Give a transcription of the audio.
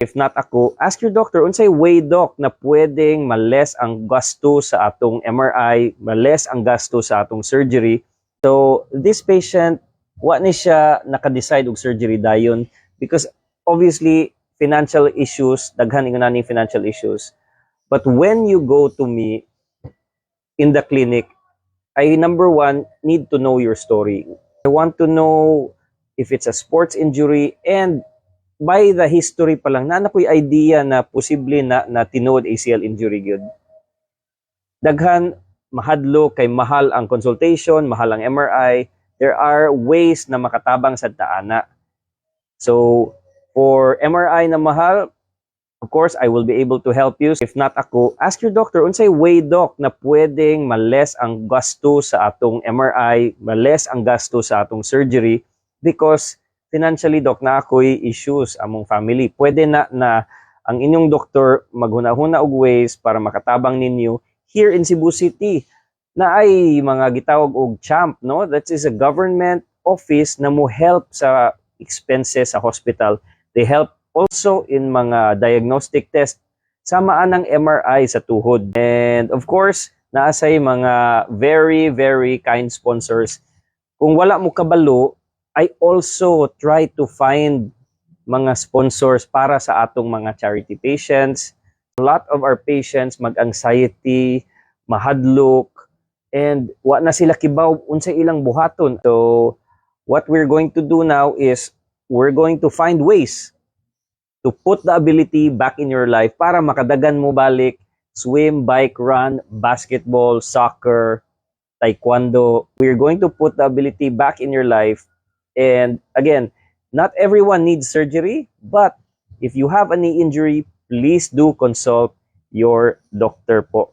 If not ako, ask your doctor, unsay way doc na pwedeng males ang gasto sa atong MRI, males ang gasto sa atong surgery. So, this patient, wa ni siya naka-decide og surgery dayon because obviously, financial issues, daghan ingon nani financial issues. But when you go to me in the clinic, I number one, need to know your story. I want to know if it's a sports injury and by the history pa lang, na ko'y idea na posible na tinuod ACL injury gyud. Daghan, mahadlo kay mahal ang consultation, mahal ang MRI. There are ways na makatabang sa taana. So, for MRI na mahal, of course, I will be able to help you. If not ako, ask your doctor, unsay way doc na pwedeng males ang gasto sa atong MRI, males ang gasto sa atong surgery because financially, doc, na ako'y issues among family. Pwede na ang inyong doktor maghuna-huna og ways para makatabang ninyo here in Cebu City na ay mga gitawag og CHAMP, no? That is a government office na mo help sa expenses sa hospital. They help also in mga diagnostic test samaan ng MRI sa tuhod. And of course, naasay mga very, very kind sponsors. Kung wala mo kabalo, I also try to find mga sponsors para sa atong mga charity patients. A lot of our patients mag-anxiety, mahadlok, and wa na sila kibaw unsay ilang buhaton. So what we're going to do now is we're going to find ways to put the ability back in your life para makadagan mo balik swim, bike, run, basketball, soccer, taekwondo. We're going to put the ability back in your life. And again, not everyone needs surgery, but if you have a knee injury, please do consult your doctor po.